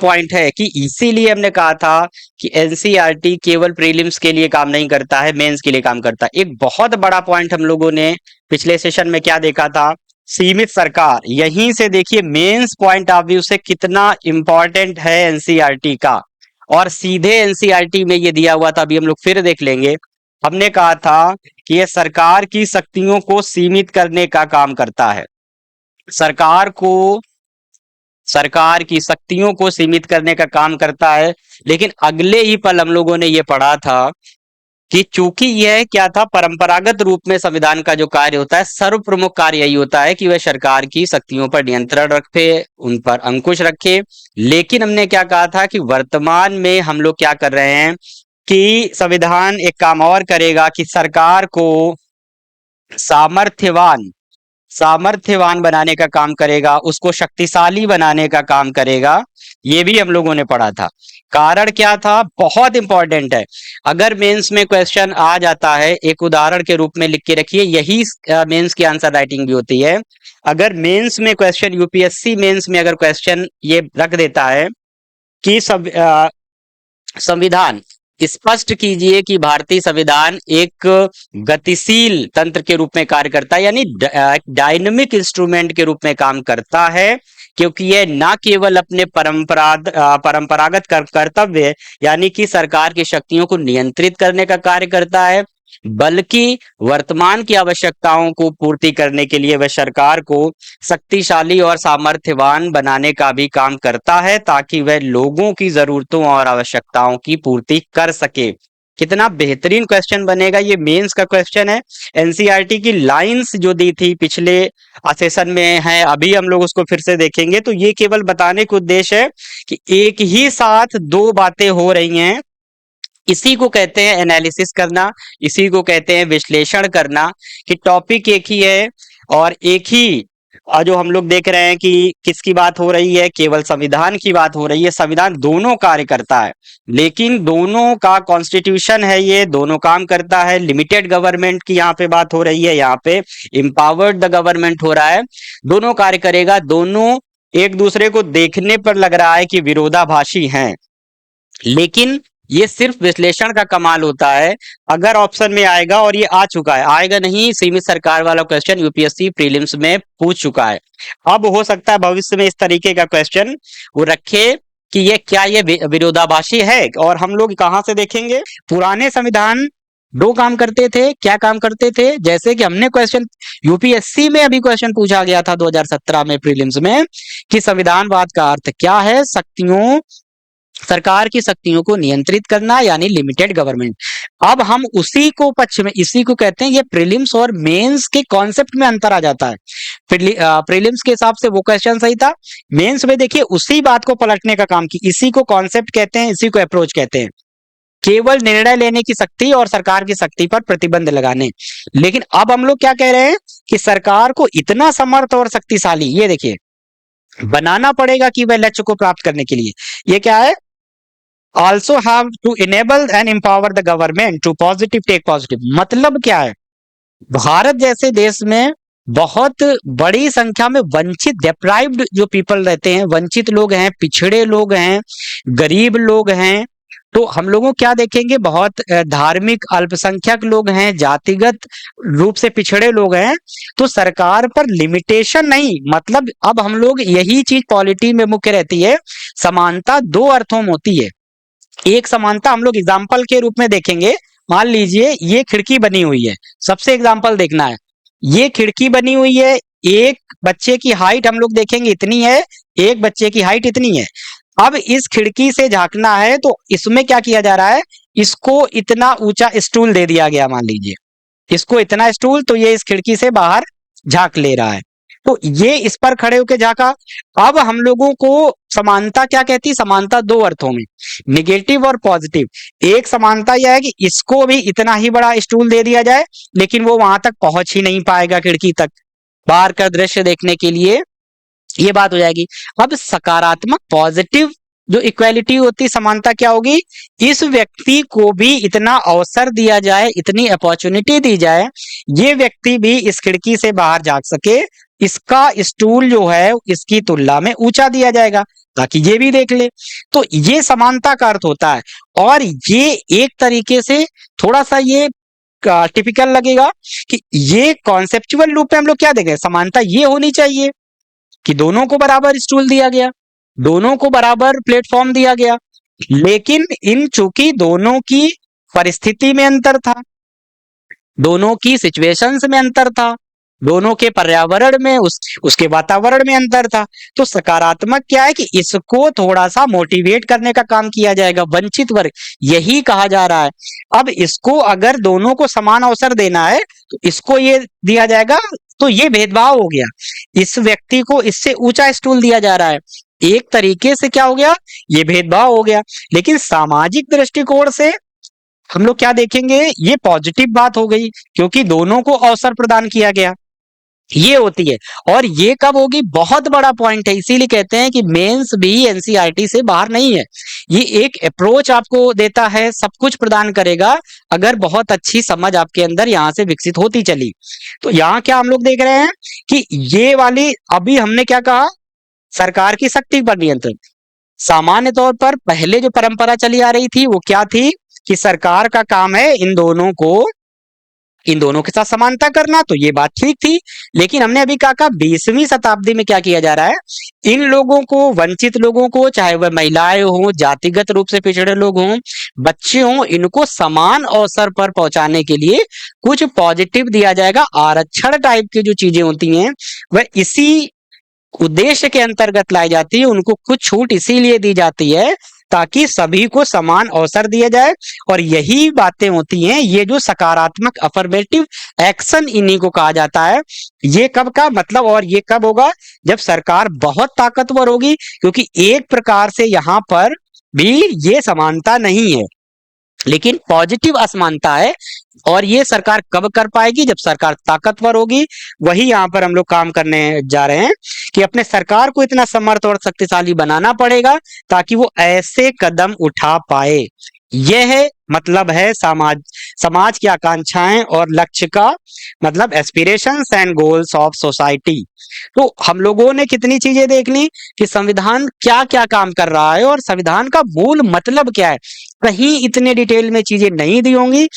Point है कि इसीलिए हमने कहा था कि एनसीईआरटी केवल प्रीलिम्स के लिए काम नहीं करता है, मेंस के लिए काम करता है। एक बहुत बड़ा पॉइंट हम लोगों ने पिछले सेशन में क्या देखा था, सीमित सरकार। यहीं से देखिए मेंस पॉइंट ऑफ व्यू से कितना इंपॉर्टेंट है एनसीईआरटी का, और सीधे एनसीईआरटी में ये दिया हुआ था, अभी हम लोग फिर देख लेंगे। हमने कहा था कि ये सरकार की शक्तियों को सीमित करने का काम करता है, सरकार को सरकार की शक्तियों को सीमित करने का काम करता है। लेकिन अगले ही पल हम लोगों ने ये पढ़ा था कि चूंकि यह क्या था, परंपरागत रूप में संविधान का जो कार्य होता है, सर्व प्रमुख कार्य यही होता है कि वह सरकार की शक्तियों पर नियंत्रण रखे, उन पर अंकुश रखे। लेकिन हमने क्या कहा था कि वर्तमान में हम लोग क्या कर रहे हैं कि संविधान एक काम और करेगा कि सरकार को सामर्थ्यवान सामर्थ्यवान बनाने का काम करेगा, उसको शक्तिशाली बनाने का काम करेगा। ये भी हम लोगों ने पढ़ा था। कारण क्या था, बहुत इंपॉर्टेंट है। अगर मेंस में क्वेश्चन आ जाता है, एक उदाहरण के रूप में लिख के रखिए, यही मेंस की आंसर राइटिंग भी होती है। अगर मेंस में क्वेश्चन, यूपीएससी मेंस में अगर क्वेश्चन ये रख देता है कि संविधान स्पष्ट कीजिए कि भारतीय संविधान एक गतिशील तंत्र के रूप में कार्य करता है, यानी डायनेमिक इंस्ट्रूमेंट के रूप में काम करता है, क्योंकि यह ना केवल अपने परंपरागत कर्तव्य यानी कि सरकार की शक्तियों को नियंत्रित करने का कार्य करता है, बल्कि वर्तमान की आवश्यकताओं को पूर्ति करने के लिए वह सरकार को शक्तिशाली और सामर्थ्यवान बनाने का भी काम करता है, ताकि वह लोगों की जरूरतों और आवश्यकताओं की पूर्ति कर सके। कितना बेहतरीन क्वेश्चन बनेगा, ये मेंस का क्वेश्चन है। एनसीईआरटी की लाइंस जो दी थी पिछले सेशन में है, अभी हम लोग उसको फिर से देखेंगे, तो ये केवल बताने का उद्देश्य है कि एक ही साथ दो बातें हो रही हैं। इसी को कहते हैं एनालिसिस करना, इसी को कहते हैं विश्लेषण करना, कि टॉपिक एक ही है और एक ही जो हम लोग देख रहे हैं कि किसकी बात हो रही है, केवल संविधान की बात हो रही है। संविधान दोनों कार्य करता है, लेकिन दोनों का कॉन्स्टिट्यूशन है, ये दोनों काम करता है। लिमिटेड गवर्नमेंट की यहाँ पे बात हो रही है, यहाँ पे एम्पावर्ड द गवर्नमेंट हो रहा है। दोनों कार्य करेगा, दोनों एक दूसरे को देखने पर लग रहा है कि विरोधाभासी हैं, लेकिन ये सिर्फ विश्लेषण का कमाल होता है अगर ऑप्शन में आएगा, और ये आ चुका है। आएगा नहीं, सीमित सरकार वाला क्वेश्चन यूपीएससी प्रीलिम्स में पूछ चुका है। अब हो सकता है भविष्य में इस तरीके का क्वेश्चन वो रखे कि ये क्या ये विरोधाभासी है, और हम लोग कहां से देखेंगे, पुराने संविधान दो काम करते थे। क्या काम करते थे, जैसे कि हमने क्वेश्चन यूपीएससी में अभी क्वेश्चन पूछा गया था 2017 में प्रीलिम्स में, कि संविधानवाद का अर्थ क्या है, सरकार की शक्तियों को नियंत्रित करना, यानी लिमिटेड गवर्नमेंट। अब हम उसी को पक्ष में, इसी को कहते हैं, ये प्रीलिम्स और मेंस के कॉन्सेप्ट में अंतर आ जाता है। प्रीलिम्स के हिसाब से वो क्वेश्चन सही था, मेंस में देखिए उसी बात को पलटने का काम की। इसी को कॉन्सेप्ट कहते हैं, इसी को अप्रोच कहते हैं, केवल निर्णय लेने की शक्ति और सरकार की शक्ति पर प्रतिबंध लगाने। लेकिन अब हम लोग क्या कह रहे हैं कि सरकार को इतना समर्थ और शक्तिशाली, ये देखिए, बनाना पड़ेगा कि वह लक्ष्य को प्राप्त करने के लिए, ये क्या है, also have to enable and empower the government to positive take positive। मतलब क्या है, भारत जैसे देश में बहुत बड़ी संख्या में वंचित, डिप्राइव्ड जो पीपल रहते हैं, वंचित लोग हैं, पिछड़े लोग हैं, गरीब लोग हैं। तो हम लोगों क्या देखेंगे, बहुत धार्मिक अल्पसंख्यक लोग हैं, जातिगत रूप से पिछड़े लोग हैं। तो सरकार पर लिमिटेशन नहीं, मतलब अब हम लोग यही चीज पॉलिटी में मुख्य रहती है, समानता दो अर्थों में होती है। एक समानता हम लोग एग्जाम्पल के रूप में देखेंगे, मान लीजिए ये खिड़की बनी हुई है, सबसे एग्जाम्पल देखना है, ये खिड़की बनी हुई है, एक बच्चे की हाइट हम लोग देखेंगे इतनी है, एक बच्चे की हाइट इतनी है। अब इस खिड़की से झांकना है, तो इसमें क्या किया जा रहा है, इसको इतना ऊंचा स्टूल दे दिया गया, मान लीजिए इसको इतना स्टूल, तो ये इस खिड़की से बाहर झांक ले रहा है, तो ये इस पर खड़े होकर झांका। अब हम लोगों को समानता क्या कहती, समानता दो अर्थों में, निगेटिव और पॉजिटिव। एक समानता यह है कि इसको भी इतना ही बड़ा स्टूल दे दिया जाए, लेकिन वो वहां तक पहुंच ही नहीं पाएगा, खिड़की तक बाहर का दृश्य देखने के लिए, ये बात हो जाएगी। अब सकारात्मक पॉजिटिव जो इक्वालिटी होती, समानता क्या होगी, इस व्यक्ति को भी इतना अवसर दिया जाए, इतनी अपॉर्चुनिटी दी जाए, ये व्यक्ति भी इस खिड़की से बाहर झांक सके, इसका स्टूल जो है इसकी तुलना में ऊंचा दिया जाएगा, ताकि ये भी देख ले। तो ये समानता का अर्थ होता है। और ये एक तरीके से थोड़ा सा ये टिपिकल लगेगा कि ये कॉन्सेप्चुअल रूप में हम लोग क्या देखें, समानता ये होनी चाहिए कि दोनों को बराबर स्टूल दिया गया, दोनों को बराबर प्लेटफॉर्म दिया गया, लेकिन इन चूंकि दोनों की परिस्थिति में अंतर था, दोनों की सिचुएशंस में अंतर था, दोनों के पर्यावरण में उसके वातावरण में अंतर था, तो सकारात्मक क्या है कि इसको थोड़ा सा मोटिवेट करने का काम किया जाएगा, वंचित वर्ग यही कहा जा रहा है। अब इसको अगर दोनों को समान अवसर देना है तो इसको ये दिया जाएगा, तो ये भेदभाव हो गया, इस व्यक्ति को इससे ऊंचा स्टूल दिया जा रहा है, एक तरीके से क्या हो गया, ये भेदभाव हो गया। लेकिन सामाजिक दृष्टिकोण से हम लोग क्या देखेंगे, ये पॉजिटिव बात हो गई, क्योंकि दोनों को अवसर प्रदान किया गया, ये होती है। और ये कब होगी, बहुत बड़ा पॉइंट है, इसीलिए कहते हैं कि मेंस भी एनसीईआरटी से बाहर नहीं है। ये एक अप्रोच आपको देता है, सब कुछ प्रदान करेगा, अगर बहुत अच्छी समझ आपके अंदर यहाँ से विकसित होती चली। तो यहाँ क्या हम लोग देख रहे हैं कि ये वाली, अभी हमने क्या कहा, सरकार की सख्ती पर नियंत्रण। सामान्य तौर पर पहले जो परंपरा चली आ रही थी वो क्या थी कि सरकार का काम है इन दोनों के साथ समानता करना, तो ये बात ठीक थी। लेकिन हमने अभी कहा 20वीं शताब्दी में क्या किया जा रहा है, इन लोगों को, वंचित लोगों को, चाहे वह महिलाएं हों, जातिगत रूप से पिछड़े लोग हों, बच्चे हों, इनको समान अवसर पर पहुंचाने के लिए कुछ पॉजिटिव दिया जाएगा। आरक्षण टाइप की जो चीजें होती हैं वह इसी उद्देश्य के अंतर्गत लाई जाती है, उनको कुछ छूट इसीलिए दी जाती है ताकि सभी को समान अवसर दिया जाए। और यही बातें होती हैं, ये जो सकारात्मक अफर्मेटिव एक्शन इन्हीं को कहा जाता है। ये कब का मतलब, और ये कब होगा, जब सरकार बहुत ताकतवर होगी, क्योंकि एक प्रकार से यहां पर भी ये समानता नहीं है, लेकिन पॉजिटिव असमानता है। और ये सरकार कब कर पाएगी, जब सरकार ताकतवर होगी। वही यहाँ पर हम लोग काम करने जा रहे हैं कि अपने सरकार को इतना समर्थ और शक्तिशाली बनाना पड़ेगा ताकि वो ऐसे कदम उठा पाए। यह मतलब है समाज की आकांक्षाएं और लक्ष्य का मतलब aspirations and goals of society. तो हम लोगों ने कितनी चीजें देख ली कि संविधान क्या क्या काम कर रहा है और संविधान का मूल मतलब क्या है। कहीं इतने डिटेल में चीजें नहीं दी होंगी,